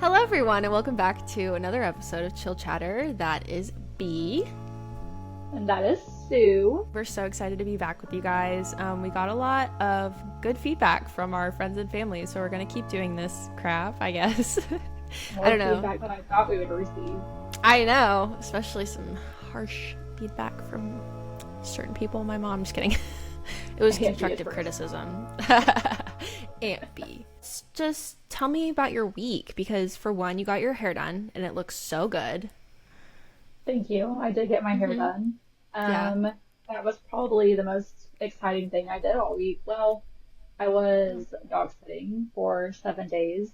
Hello, everyone, and welcome back to another episode of Chill Chatter. That is B. And that is Sue. We're so excited to be back with you guys. We got a lot of good feedback from our friends and family, so we're going to keep doing this crap, I guess. More I don't know. feedback than I thought we would receive. I know, especially some harsh feedback from certain people. My mom, just kidding. It was constructive criticism. Aunt B. Just tell me about your week, because for one, you got your hair done and it looks so good. Thank you. I did get my hair done. Yeah. That was probably the most exciting thing I did all week. Well, I was dog sitting for 7 days.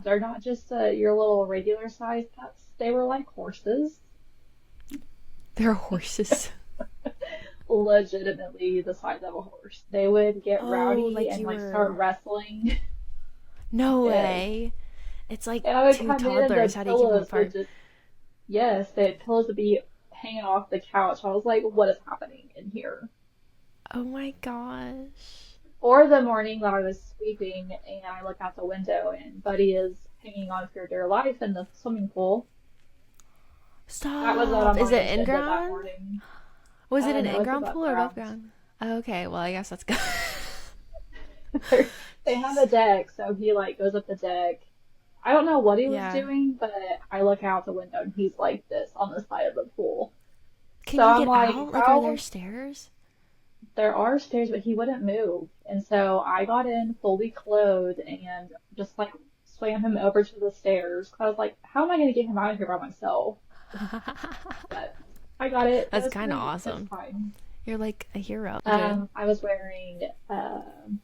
They're not just your little regular size pets. They were like horses. They're horses. Legitimately the size of a horse. They would get rowdy like and you like were... start wrestling. No And, way. It's like and I would two come in and toddlers. the How do you keep them pillows would apart? just, yes, the pillows would be hanging off the couch. I was like, what is happening in here? Oh my gosh. Or the morning that I was sweeping and I look out the window and Buddy is hanging on for dear life in the swimming pool. That was what Stop. on Is my it in agenda that ground? morning. Was it an No, it's in-ground above pool or above ground. ground? Okay, well, I guess that's good. They have a deck, so he like goes up the deck. I don't know what he was Yeah. doing, but I look out the window and he's like this on the side of the pool. Can So you I'm get like, out? Like, are there how? stairs? There are stairs, but he wouldn't move. And so I got in fully clothed and just like swam him over to the stairs. 'Cause I was like, how am I going to get him out of here by myself? But I got it. It That's was kind of great. It's awesome. fine. You're like a hero. Okay. I was wearing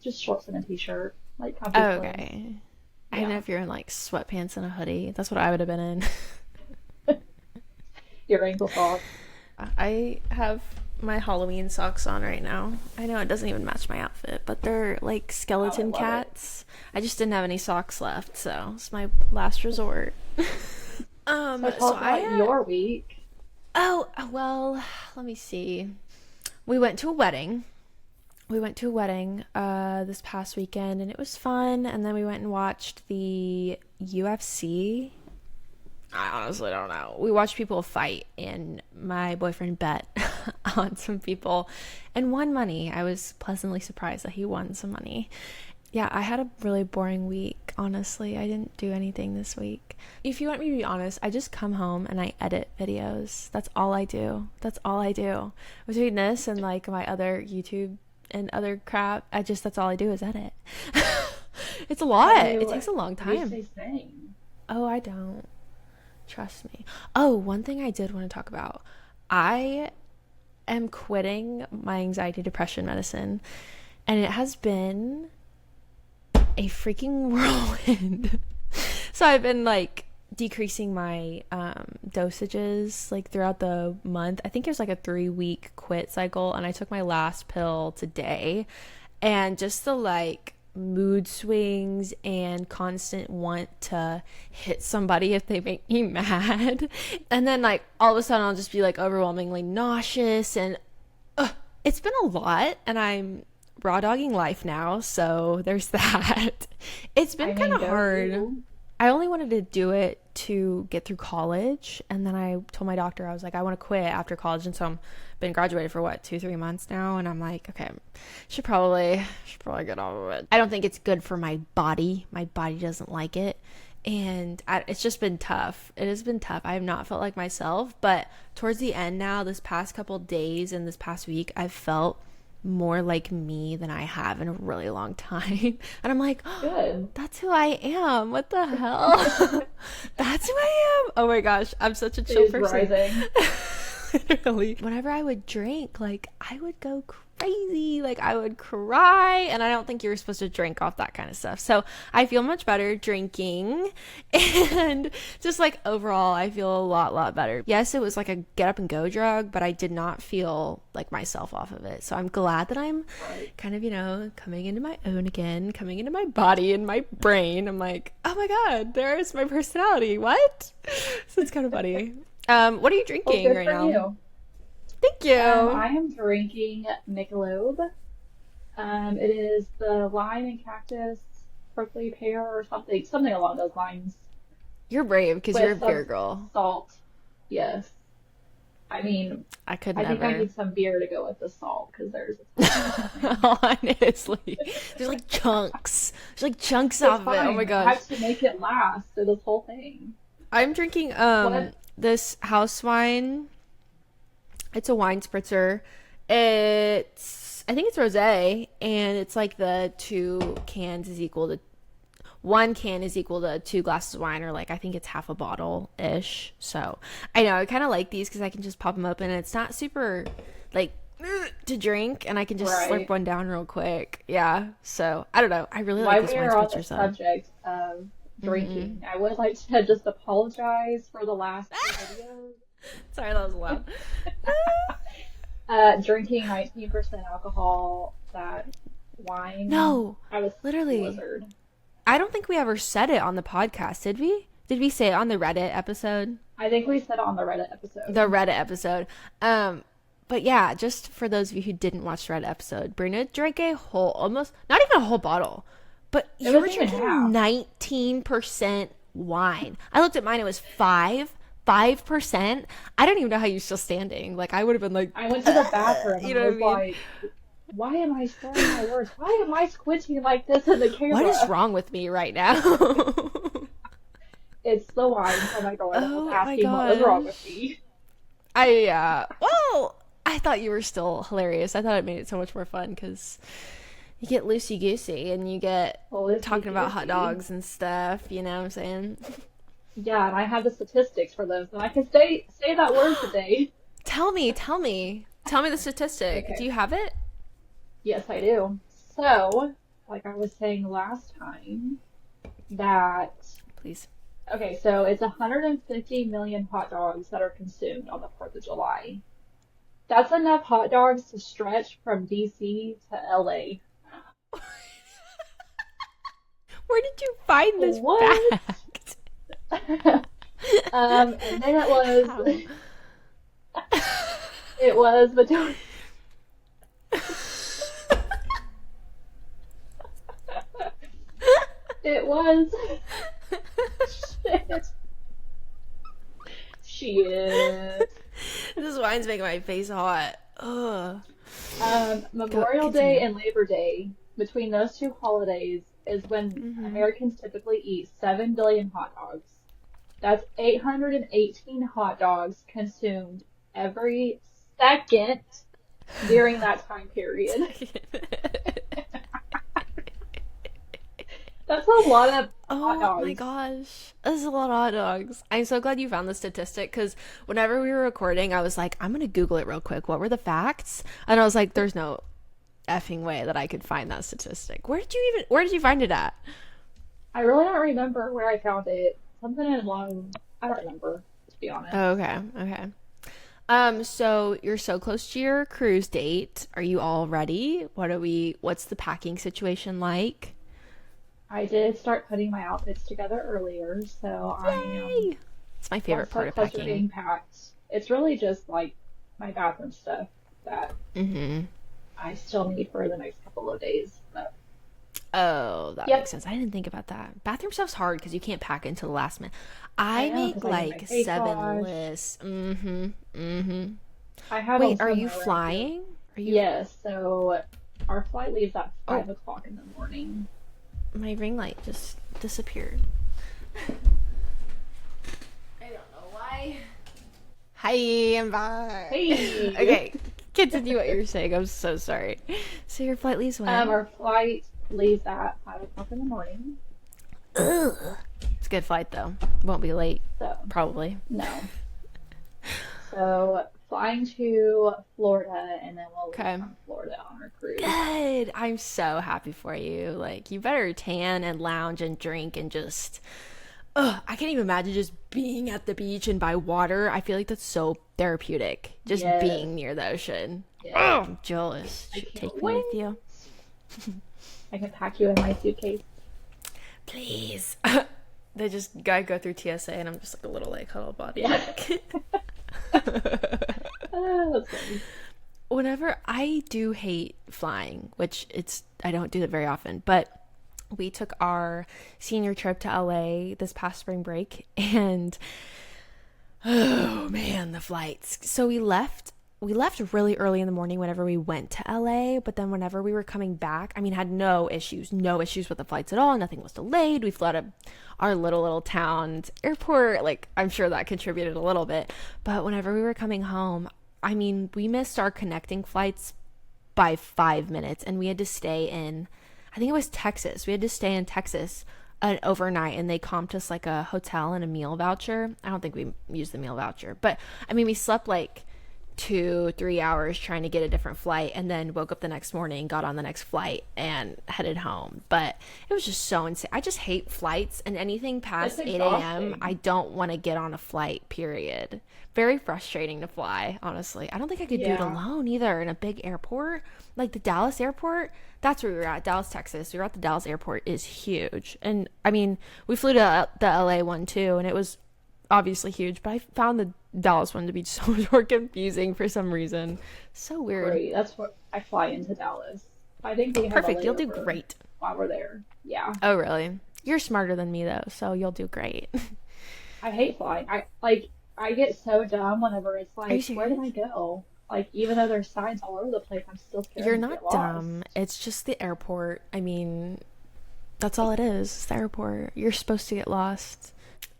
just shorts and a t-shirt, like comfy clothes. Okay. I don't know Yeah. if you're in like sweatpants and a hoodie. That's what I would have been in. Your ankle socks. I have my Halloween socks on right now. I know it doesn't even match my outfit, but they're like Oh, I skeleton love it. cats. I just didn't have any socks left, so it's my last resort. So tell So us about your week. oh, well, let me see. We went to a wedding. This past weekend, and it was fun. And then we went and watched the UFC. I honestly don't know. We watched people fight, and my boyfriend bet on some people and won money. I was pleasantly surprised that he won some money. Yeah, I had a really boring week, honestly. I didn't do anything this week. If you want me to be honest, I just come home and I edit videos. That's all I do. Between this and like my other YouTube and other crap, that's all I do is edit. It's a How do lot. It you takes a long time. usually sing? Oh, I don't. Trust me. Oh, one thing I did want to talk about. I am quitting my anxiety depression medicine, and it has been a freaking whirlwind. So I've been like decreasing my dosages like throughout the month. I think it was like a 3-week quit cycle, and I took my last pill today, and just the like mood swings and constant want to hit somebody if they make me mad, and then like all of a sudden I'll just be like overwhelmingly nauseous, and it's been a lot, and I'm raw dogging life now, so there's that. It's been I kind mean, of go hard. you. I only wanted to do it to get through college, and then I told my doctor, I was like, I want to quit after college, and so I'm been graduated for what, 2-3 months now, and I'm like, okay, should probably get off of it. I don't think it's good for my body. My body doesn't like it, and it's just been tough. It has been tough. I have not felt like myself, but towards the end now, this past couple days and this past week, I've felt more like me than I have in a really long time. And I'm like, oh, Good. that's who I am. What the hell? That's who I am. Oh my gosh, I'm such a chill She's person. rising. Literally. Whenever I would drink, like I would go crazy, like I would cry, and I don't think you're supposed to drink off that kind of stuff. So I feel much better drinking, and just like overall I feel a lot better. Yes, it was like a get up and go drug, but I did not feel like myself off of it. So I'm glad that I'm Right. kind of, coming into my own again, coming into my body and my brain. I'm like, oh my god, there's my personality. What? So it's kind of funny. What are you Well, drinking good right for now? you. Thank you. I am drinking Michelob. It is the lime and cactus, prickly pear, or something along those lines. You're brave because you're a with some beer girl. salt. Yes. I mean, I could I think I never. need some beer to go with the salt because there's it's fine or something. Honestly, there's like chunks. There's like chunks It's off of it. Oh my fine. I gosh. have to make it last through this whole thing. I'm drinking What? this house wine. It's a wine spritzer. It's I think it's rosé, and it's like the two cans is equal to one can is equal to two glasses of wine, or like I think it's half a bottle ish. So I know I kind of like these because I can just pop them open. And it's not super like to drink, and I can just slurp Right. one down real quick. Yeah. So I don't know. I really like While this we wine are on the spritzer. So. subject of Mm-hmm. drinking, I would like to just apologize for the last two videos. Sorry, that was loud. Drinking 19% alcohol, that wine, No, I was literally. blizzard. I don't think we ever said it on the podcast, did we? Did we say it on the Reddit episode? I think we said it on the Reddit The episode. Reddit episode. But yeah, just for those of you who didn't watch the Reddit episode, Brina drank a whole, almost, not even a whole bottle, but It you were wasn't even drinking half. 19% wine. I looked at mine, it was 5%. I don't even know how you're still standing. Like, I would have been like, I went to the bathroom you and know what I was mean? like, why am I slurring my words? Why am I squinting like this in the What is camera? wrong with me right now? It's the wine from my girl that was Oh my asking what was wrong with gosh. me. Well, I thought you were still hilarious. I thought it made it so much more fun because you get loosey goosey and you get Holistic talking about hot goofy. dogs and stuff. You know what I'm saying? Yeah, and I have the statistics for those, and I can say that word today. Tell me the statistic. Do Okay. you have it? Yes, I do. So, like I was saying last time, that Please. okay, so it's 150 million hot dogs that are consumed on the 4th of July. That's enough hot dogs to stretch from DC to LA. Where did you find this What? fact? And then How? it was between it was shit. Shit. This wine's making my face hot. Ugh. Go Memorial Day continue. and Labor Day, between those two holidays, is when Mm-hmm. Americans typically eat 7 billion hot dogs. That's 818 hot dogs consumed every second during that time period. That's a lot of hot Oh my dogs. gosh. This is a lot of hot dogs. I'm so glad you found the statistic because whenever we were recording, I was like, I'm going to Google it real quick. What were the facts? And I was like, there's no effing way that I could find that statistic. Where did you find it at? I really don't remember where I found it. Something in long, I don't remember, to be honest. Oh, okay. Okay. So you're so close to your cruise date. Are you all ready? What's the packing situation like? I did start putting my outfits together earlier, so I am Yay! It's my one favorite part step of closer to packing. being packed. It's really just like my bathroom stuff that Mm-hmm. I still need for the next couple of days. But Oh, that makes yep, sense. I didn't think about that. Bathroom stuff's hard because you can't pack it until the last minute. I I know make because I need my like face seven wash. lists. Mm-hmm. Mm-hmm. I have Wait, are also you my regular. flying? Are you? Yes, so our flight leaves at Oh, 5 o'clock in the morning. my ring light just disappeared. I don't know why. Hi, I'm back. Hey, Okay, continue what you're saying. I'm so sorry. So your flight leaves when? our flight leaves at 5 o'clock in the morning. Ugh. It's a good flight though. Won't be late, So probably. no, so flying to Florida and then we'll leave Okay. from Florida on our cruise. Good. I'm so happy for you. Like, you better tan and lounge and drink and just. Ugh, I can't even imagine just being at the beach and by water. I feel like that's so therapeutic. Just Yes, being near the ocean. yes. Oh, I'm jealous. I Should can't take me wait. with you. I can pack you in my suitcase. Please. They just gotta go through TSA and I'm just like a little like huddle body. Yeah. Like. That's funny. Whenever I do hate flying, which I don't do that very often, but We took our senior trip to LA this past spring break, and oh man, the flights. So we left really early in the morning whenever we went to LA, but then whenever we were coming back, I mean, had no issues with the flights at all. Nothing was delayed. We flew out of our little town airport. Like, I'm sure that contributed a little bit. But whenever we were coming home, I mean, we missed our connecting flights by 5 minutes, and we had to stay in, I think it was Texas. We had to stay in Texas an overnight, and they comped us like a hotel and a meal voucher. I don't think we used the meal voucher, but I mean, we slept like 2-3 hours trying to get a different flight, and then woke up the next morning, got on the next flight, and headed home. But it was just so insane. I just hate flights, and anything It's past 8 a.m. exhausting. I don't want to get on a flight, period. Very frustrating to fly, honestly. I don't think I could do it Yeah. alone either in a big airport like the Dallas airport. That's where we were at, Dallas, Texas. We were at the Dallas airport. Is huge. And I mean, we flew to the LA one too, and it was obviously huge, but I found the Dallas one to be so much more confusing for some reason. So weird. Great. That's what I fly into Dallas. I think we have a Perfect. You'll do layover great. while we're there. Yeah. Oh, really? You're smarter than me though, so you'll do great. I hate flying. I get so dumb whenever it's Are you like, where serious? do I go? Like even though there's signs all over the place, I'm still scared You're I'm gonna get not dumb. lost. It's just the airport. I mean, that's all it is. It's the airport. You're supposed to get lost.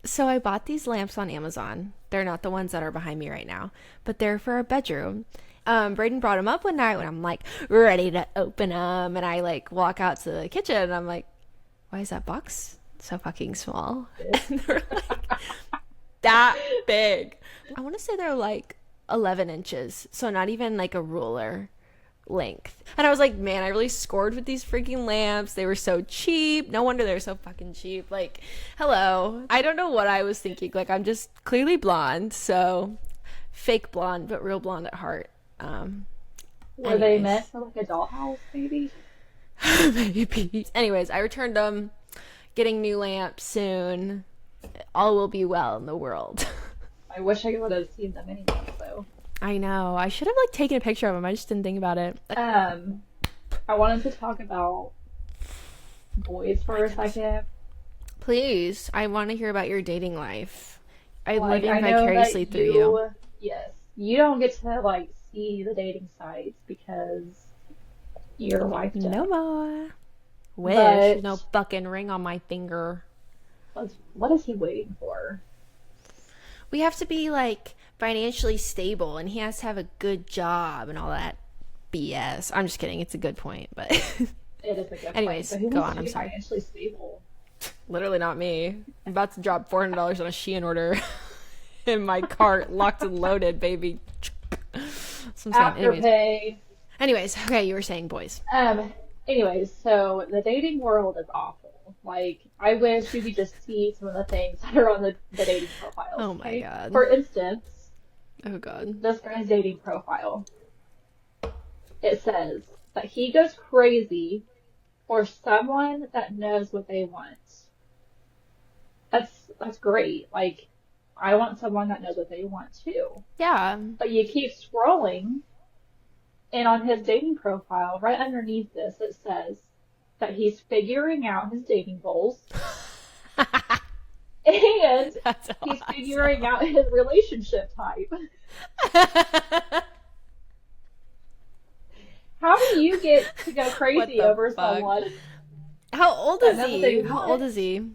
So I bought these lamps on Amazon. They're not the ones that are behind me right now, but they're for our bedroom. Braden brought them up one night when I'm like ready to open them, and I like walk out to the kitchen, and I'm like, "Why is that box so fucking small?" And they're like that big. I want to say they're like 11 inches, so not even like a ruler length. And I was like, man, I really scored with these freaking lamps. They were so cheap. No wonder they're so fucking cheap. Like, hello. I don't know what I was thinking. Like, I'm just clearly blonde, so fake blonde, but real blonde at heart. Um, Were they meant anyways, for like a dollhouse, maybe? maybe. Anyways, I returned them. Getting new lamps soon. All will be well in the world. I wish I would have seen them anyway, so. I know. I should have like taken a picture of them. I just didn't think about it. Oh Um, I wanted to talk about boys my for a goodness. second. Please, I want to hear about your dating life. I'm Like, living I know vicariously that through you. yes, you don't get to like see the dating sites because you're wifed No up. more. Wish. There's But no fucking ring on my finger. what is he waiting for? We have to be like financially stable, and he has to have a good job and all that BS. I'm just kidding. It's a good point, but It is a good point, anyways, but who go wants on. to I'm be sorry. financially stable? Literally not me. I'm about to drop $400 on a Shein order in my cart, locked and loaded, baby. That's what I'm saying. Anyways, Afterpay. okay, you were saying boys. Um, anyways, so the dating world is awful. Like, I wish you could just see some of the things that are on the dating profiles, Oh my okay? god. For instance, Oh god. this guy's dating profile. It says that he goes crazy for someone that knows what they want. That's great. Like, I want someone that knows what they want too. Yeah. But you keep scrolling, and on his dating profile, right underneath this, it says that he's figuring out his dating goals and That's he's awesome. figuring out his relationship type. How do you get to go What crazy the over fuck? someone How old that is knows what he? they How old want? is he?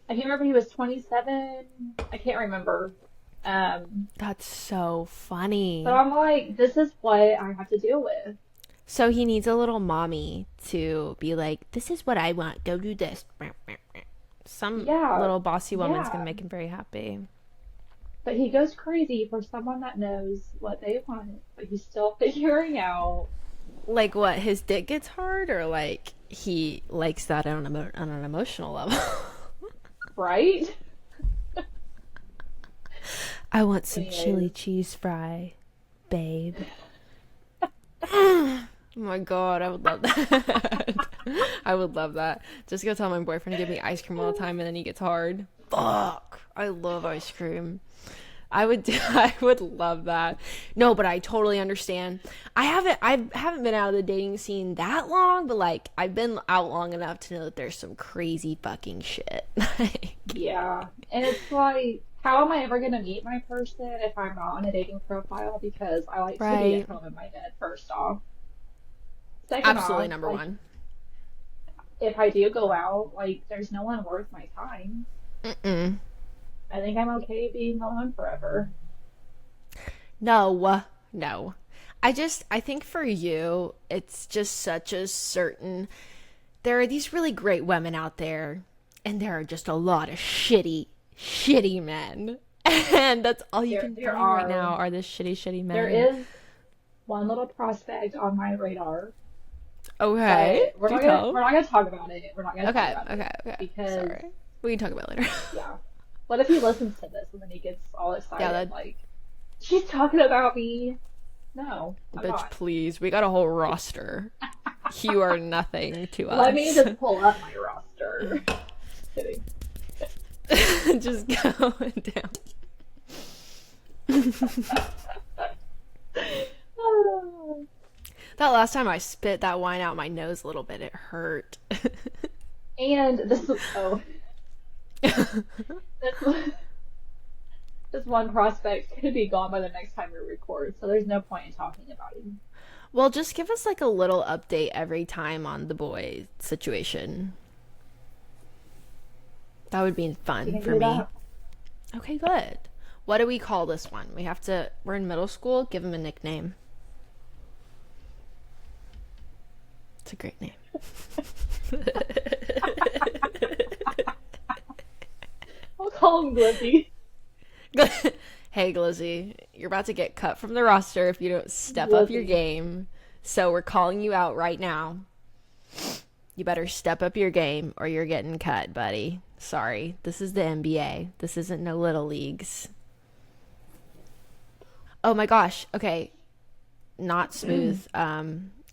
I can't remember, he was 27. I can't remember. That's so So funny. I'm like, this is what I have to deal with. So he needs a little mommy to be like, this is what I want. Go do this. Some Yeah, little bossy woman's gonna yeah. make him very happy. But he goes crazy for someone that knows what they want, but he's still figuring out, Like what? His dick gets hard, or like he likes that on an emotional level? right? I want some Anyways, chili cheese fry, babe. Oh my god, I would love that. I would love that. Just go tell my boyfriend to give me ice cream all the time, and then he gets hard. Fuck, I love ice cream. I would love that. No, but I totally understand. I haven't been out of the dating scene that long, but like I've been out long enough to know that there's some crazy fucking shit. Like, Yeah. And it's like, how am I ever going to meet my person if I'm not on a dating profile? Because I like to be at right. home in my bed, first off. Second Absolutely off, number like, one. if I do go out, like, there's no one worth my time. Mm-mm. I think I'm okay being alone forever. No. No. I think for you, it's just such a certain there are these really great women out there, and there are just a lot of shitty men. And that's all you can There find right are, now are the shitty there men. is one little prospect on my radar, Okay, but do tell. we're not gonna talk about it. We're not gonna talk Okay, about it okay, okay. because Sorry. We can talk about it later. yeah. What if he listens to this and then he gets all Yeah, excited that like she's talking about me? No, I'm bitch, not. please. We got a whole roster. You are nothing to Let me us. just pull up my roster. Just kidding. Just going down. That last time I spit that wine out my nose a little bit, it hurt. And this this one prospect could be gone by the next time we record, so there's no point in talking about him. Well, just give us like a little update every time on the boy situation. That would be You fun can for do me. that. Okay, good. What do we call this one? We're in middle school, give him a nickname. It's a great name. I'll call him Glizzy. Hey, Glizzy, you're about to get cut from the roster if you don't step up your Glizzy. game. So we're calling you out right now. You better step up your game or you're getting cut, buddy. Sorry. This is the NBA. This isn't no little leagues. Oh my gosh. Okay. Not smooth.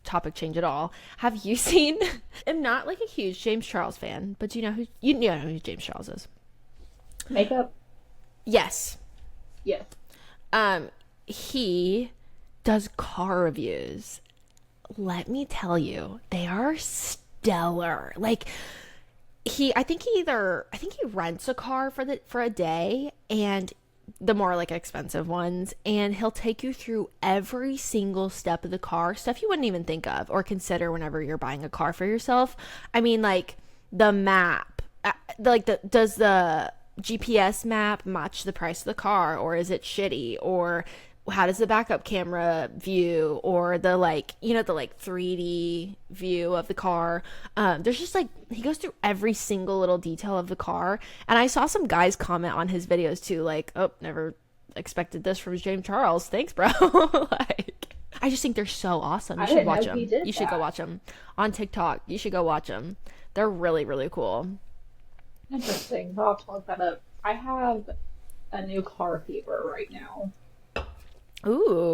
Topic change at all. Have you seen? I'm not like a huge James Charles fan, but do you know who James Charles is? Makeup? Yes. Yes. He does car reviews. Let me tell you, they are stellar. Like I think he rents a car for a day, and the more like expensive ones, and he'll take you through every single step of the car, stuff you wouldn't even think of or consider whenever you're buying a car for yourself. I mean, like the map, does the GPS map match the price of the car, or is it shitty, or how does the backup camera view, or the the like 3D view of the car. There's just like he goes through every single little detail of the car, and I saw some guys comment on his videos too, like, oh, never expected this from James Charles, thanks bro. Like, I just think they're so awesome. You I should didn't watch know he them. did You should go that. watch them on TikTok. You should go watch them. They're really really cool. Interesting. I'll have to look that up. I have a new car fever right now.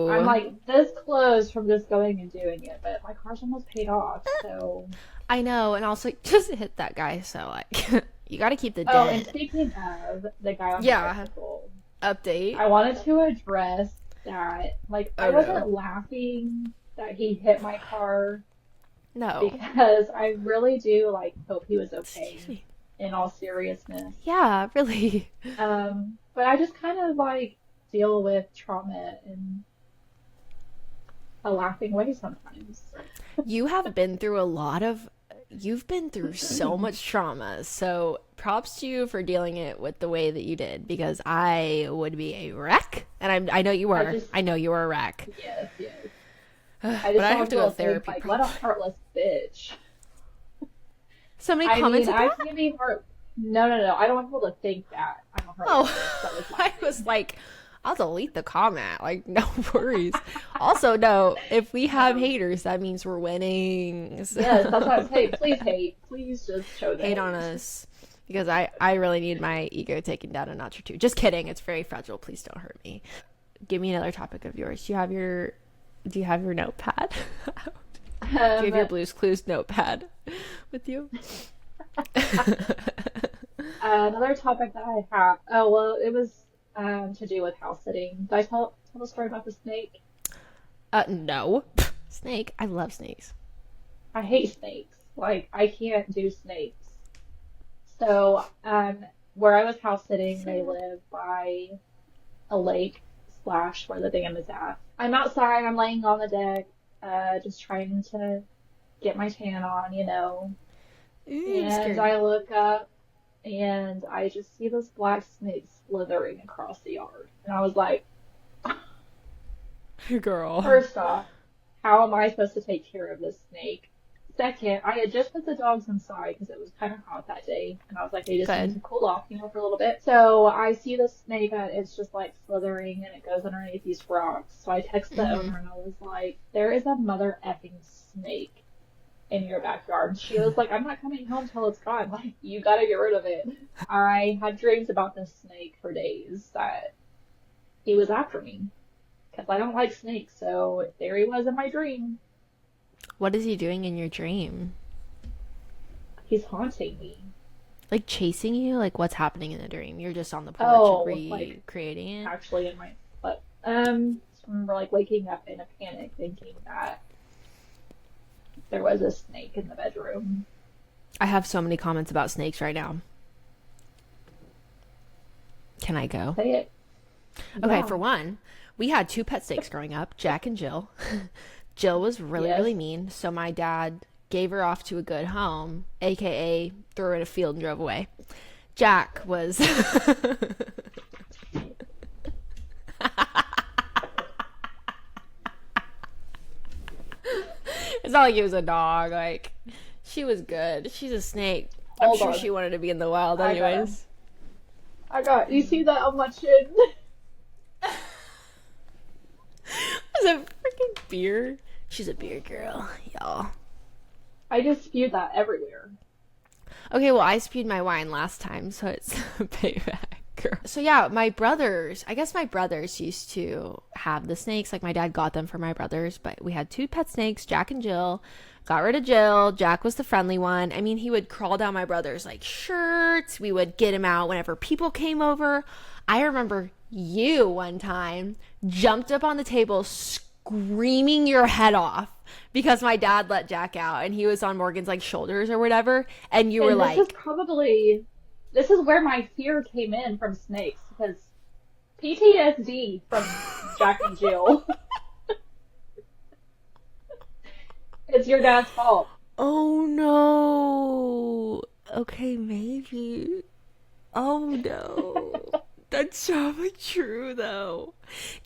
I'm Ooh, like this close from just going and doing it, but my car's almost paid off, so. I know, and also just hit that guy, so like you got to keep the Oh, and debt. speaking of the guy on the Yeah, bicycle, update. I wanted to address that, like, I Oh no. wasn't laughing that he hit my car No. because I really do, like, hope he was Excuse okay me. in all seriousness. Yeah, really. But I just kind of, like, deal with trauma in a laughing way sometimes. You've been through so much trauma. So props to you for dealing it with the way that you did, because I would be a wreck. And I know you I were. just, I know you were a wreck. yes, yes. I But just I don't have want to go people to to think, therapy like, what a probably. heartless bitch. Somebody I mean, commented I that? can be heart. No, no, no. I don't want people to think that I'm a heartless Oh, bitch. That was I laughing. was like, I'll delete the comment. Like, no worries. Also, no, if we have No. haters, that means we're winning. Yes, So that's what I'm saying. Please hate. Please just show the hate on hate. us, because I really need my ego taken down a notch or two. Just kidding. It's very fragile. Please don't hurt me. Give me another topic of yours. Do you have your notepad? Do you have Um, your Blue's Clues notepad with you? another topic that I have. Oh, well, it was. to do with house sitting. Did I tell the story about the snake? No. Snake. I love snakes. I hate snakes. Like, I can't do snakes. So, where I was house sitting, they Sad. live by a lake slash where the dam is at. I'm outside, I'm laying on the deck, just trying to get my tan on, Ooh, I'm and scared. I look up and I just see this black snake slithering across the yard. And I was like, Girl. first off, how am I supposed to take care of this snake? Second, I had just put the dogs inside because it was kind of hot that day, and I was like, they just need to Good. cool off, for a little bit. So I see the snake and it's just like slithering and it goes underneath these rocks. So I text the Mm-hmm. owner and I was like, there is a mother effing snake in your backyard. And she was like, I'm not coming home till it's gone. Like, you gotta get rid of it. I had dreams about this snake for days that he was after me because I don't like snakes. So there he was in my dream. What is he doing in your dream? He's haunting me. Like chasing you? Like what's happening in the dream? You're just on the porch Oh, like recreating it? actually in my but just remember like waking up in a panic thinking that there was a snake in the bedroom. I have so many comments about snakes right now. Can I go? Say it. Okay, Yeah. for one, we had two pet snakes growing up, Jack and Jill. Jill was really, Yes. really mean, so my dad gave her off to a good home, aka threw her in a field and drove away. Jack was It's not like he was a dog. Like, she was good. She's a snake. I'm Hold sure on. she wanted to be in the wild, I got him. anyways. You see that on my chin? Was it freaking beer? She's a beer girl, y'all. I just spewed that everywhere. Okay, well, I spewed my wine last time, so it's payback, girl. So yeah, I guess my brothers used to have the snakes. Like my dad got them for my brothers, but we had two pet snakes, Jack and Jill. Got rid of Jill. Jack was the friendly one. I mean, he would crawl down my brother's like shirts. We would get him out whenever people came over. I remember you one time jumped up on the table screaming your head off because my dad let Jack out and he was on Morgan's like shoulders or whatever, and you were And like, this is where my fear came in from snakes because PTSD from Jack and Jill. It's your dad's fault. "Oh no." Okay, maybe. Oh no. That's probably true though.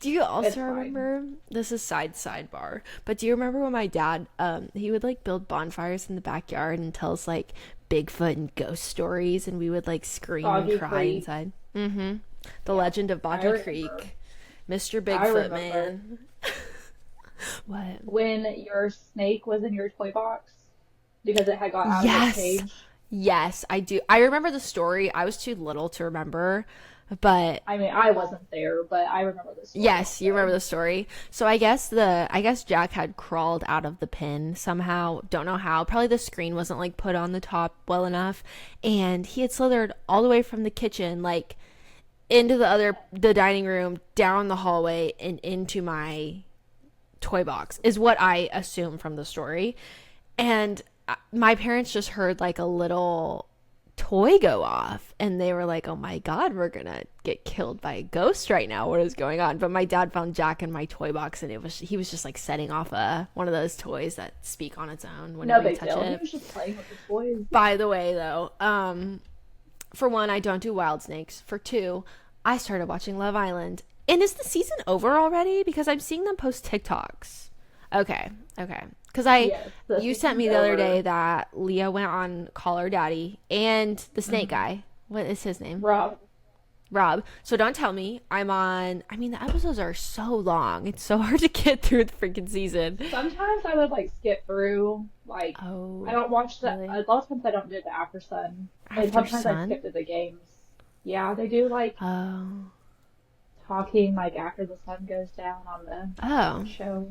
Do you It's also fine. remember, this is sidebar, but do you remember when my dad he would like build bonfires in the backyard and tell us like Bigfoot and ghost stories, and we would like scream and Boggy cry Creek. inside? Mm-hmm. The Yeah, Legend of I Boggy remember. Creek. Mr. I Bigfoot remember man. What? when your snake was in your toy box because it had got out of its Yes. cage. Yes, I do. I remember the story. I was too little to remember, but I mean, I wasn't there, but I remember the story yes, you remember also. the story. So I guess Jack had crawled out of the pin somehow. Don't know how. Probably the screen wasn't like put on the top well enough, and he had slithered all the way from the kitchen like into the dining room, down the hallway and into my toy box. Is what I assume from the story. And my parents just heard like a little toy go off and they were like, "Oh my god, we're gonna get killed by a ghost right now. What is going on?" But my dad found Jack in my toy box and he was just like setting off a one of those toys that speak on its own No whenever you big touch deal. He it. was just playing with the toys. By the way though, for one, I don't do wild snakes. For two, I started watching Love Island. And is the season over already? Because I'm seeing them post TikToks. Okay, okay. Because Yes, the you sent season's me the other day over. that Leah went on Call Her Daddy and the snake Hmm. guy. What is his name? Rob, Rob. So don't tell me I'm on. I mean, the episodes are so long. It's so hard to get through the freaking season. sometimes I would like skip through. Like, I Oh, don't watch really? a lot of times I don't do the after sun. And After sometimes I Sun? skip to the games. Yeah, they do like Oh. talking like after the sun goes down on the Oh. show.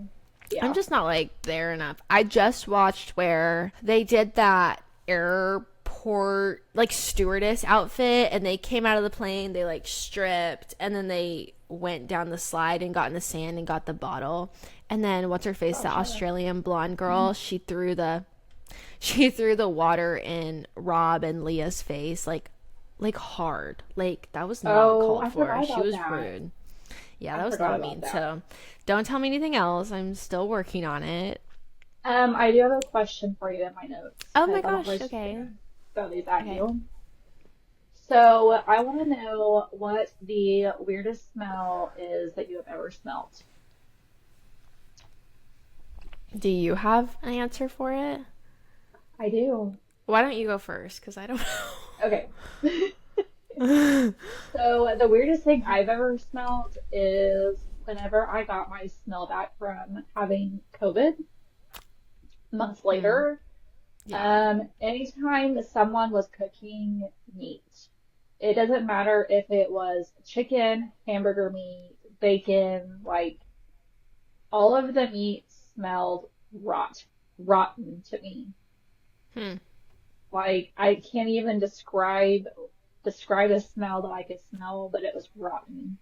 I'm Yeah. just not like there enough. I just watched where they did that airport port like stewardess outfit, and they came out of the plane, they like stripped, and then they went down the slide and got in the sand and got the bottle. And then what's her face, the Gotcha. Australian blonde girl, she threw the water in Rob and Leah's face, like hard. Like that was not Oh, called I for. forgot She about was that. rude. Yeah, I that was forgot not about mean. that. So don't tell me anything else. I'm still working on it. I do have a question for you in my notes Oh my because I'm gosh, always just okay. gonna throw these at Okay. you. So I want to know what the weirdest smell is that you have ever smelt. Do you have an answer for it? I do. Why don't you go first? Because I don't Okay. know. So the weirdest thing I've ever smelled is whenever I got my smell back from having COVID months Hmm. later. Yeah. Anytime someone was cooking meat, it doesn't matter if it was chicken, hamburger meat, bacon, like all of the meat smelled rotten to me. Hmm. Like I can't even describe a smell that I could smell, but it was rotten.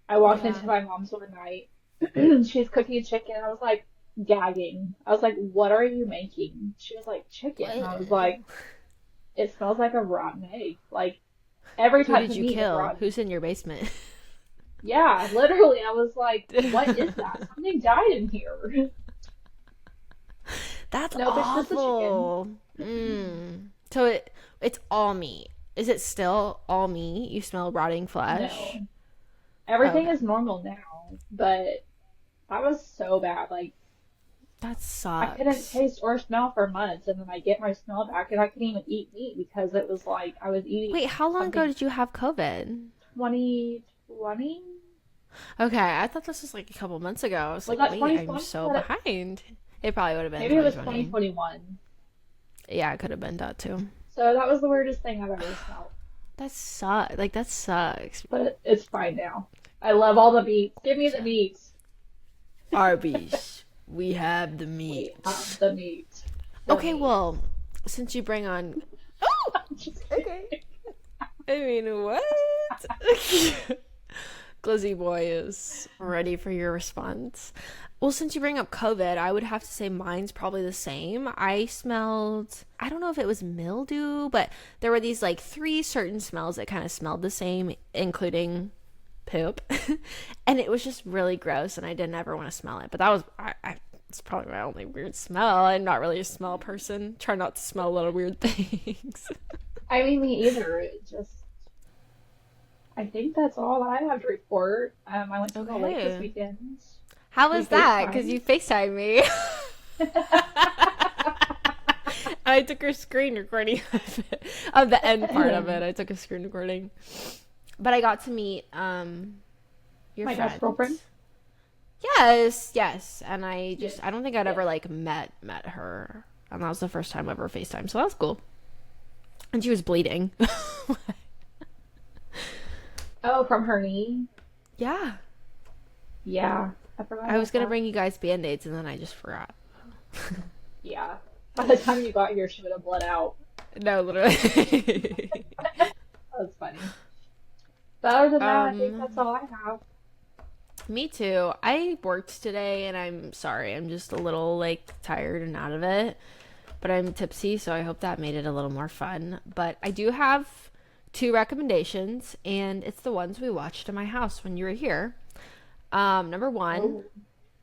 I walked Yeah. into my mom's one night. She's cooking chicken. I was like gagging. I was like, "What are you making?" She was like, "Chicken." I was like, "It smells like a rotten egg." Like every Who type did of you meat is kill? rotten. Who's in your basement? Yeah, literally. I was like, "What is that? Something died in here." That's Nope, it's just the chicken. awful. Mm. So it's all meat. Is it still all meat? You smell rotting flesh? No, everything Okay. is normal now, but that was so bad. Like That I couldn't sucks. taste or smell for months, and then I get my smell back, and I couldn't even eat meat because it was like I was Wait, eating how long ago something did you have COVID? 2020. Okay, I thought this was like a couple months ago. I was Was like, that wait, I'm 2020? so behind. It probably would have been Maybe it was 2020. 2021. Yeah, it could have been that too. So that was the weirdest thing I've ever smelled. That sucks. Like that sucks. But it's fine now. I love all the meats. Give me the meats. Arby's, we have the We have meat. the meat. The Okay, meat. well, since you bring on, oh, Just okay. kidding. I mean, what? Glizzy boy is ready for your response. Well, since you bring up COVID, I would have to say mine's probably the same. I smelled, I don't know if it was mildew, but there were these like three certain smells that kind of smelled the same, including poop. And it was just really gross, and I didn't ever want to smell it. But that was, it's probably my only weird smell. I'm not really a smell person. Try not to smell a lot of weird things. I mean, me either. It just, I think that's all I have to report. I went to the lake this Okay. weekend. How We was that? Because FaceTimed. you FaceTime me. I took a screen recording of it, of the end part of it. I took a screen recording, but I got to meet your My best girlfriend. friend. Yes, yes, and Yes. I don't think I'd Yes. ever like met her, and that was the first time I ever FaceTime, so that was cool. And she was bleeding. Oh, from her knee. Yeah, Yeah, I forgot I was about gonna that. bring you guys band-aids, and then I just forgot. Yeah. By the time you got here, she would have bled out. No, literally. That's funny. But other than that, I think that's um, all I have. Me too. I worked today and I'm sorry. I'm just a little like tired and out of it. But I'm tipsy, so I hope that made it a little more fun. But I do have two recommendations, and it's the ones we watched in my house when you were here. Number one Oh,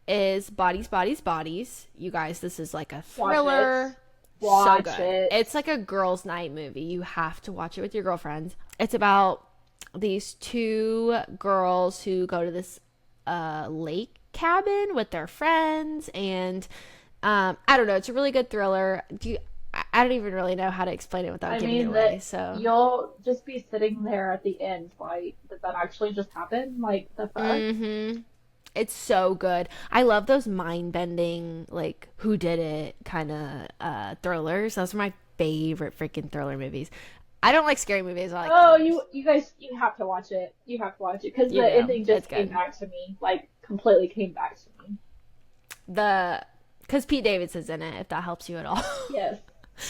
is Bodies, Bodies, Bodies. You guys, this is like a watch it. thriller. So Watch good. it. It's like a girls' night movie. You have to watch it with your girlfriends. It's about these two girls who go to this lake cabin with their friends, and I don't know. It's a really good thriller. I don't even really know how to explain it without I giving it mean away. that So, you'll just be sitting there at the end, like, did that actually just happen? Like, the fuck? it's so good. I love those mind bending, like who did it kind of thrillers. Those are my favorite freaking thriller movies. I don't like scary movies. I like Oh, thrillers. you guys, you have to watch it. You have to watch it because You the do. ending It's just came good. back to me, like, completely came back to me. The Because Pete Davidson's in it, if that helps you at all. Yes,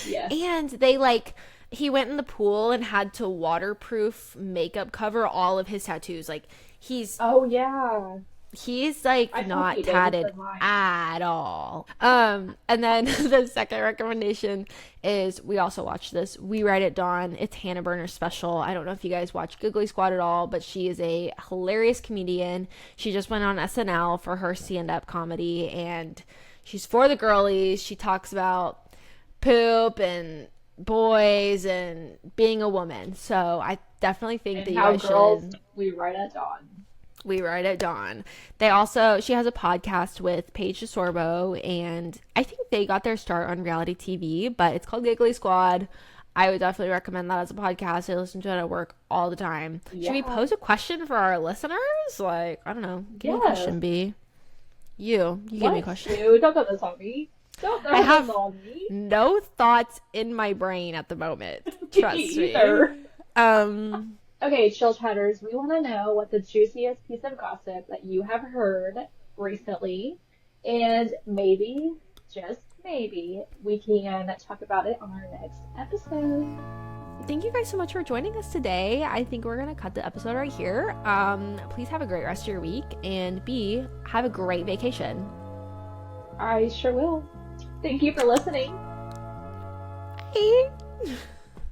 yes. And they like he went in the pool and had to waterproof makeup cover all of his tattoos. Like he's Oh yeah. he's like I thought not he did just tatted for mine. at all. And then the second recommendation is we also watched this We Ride at Dawn. It's Hannah Burner's special. I don't know if you guys watch Giggly Squad at all, but she is a hilarious comedian. She just went on SNL for her stand-up comedy, and she's for the girlies. She talks about poop and boys and being a woman. So I definitely think And that you how guys girls should we write at dawn. We Ride at Dawn. She has a podcast with Paige DeSorbo, and I think they got their start on reality TV, but it's called Giggly Squad. I would definitely recommend that as a podcast. I listen to it at work all the time. Should we Yeah. pose a question for our listeners? Like, I don't know. Give me a Yes. question, B. You give me a Let's question. do. Don't throw this on me. Don't I throw this have on me. no thoughts in my brain at the moment. Me Trust me. either. Um, Okay, chill chatters, we want to know what the juiciest piece of gossip that you have heard recently, and maybe, just maybe, we can talk about it on our next episode. Thank you guys so much for joining us today. I think we're gonna cut the episode right here. Please have a great rest of your week, and B, have a great vacation. I sure will. Thank you for listening. Bye.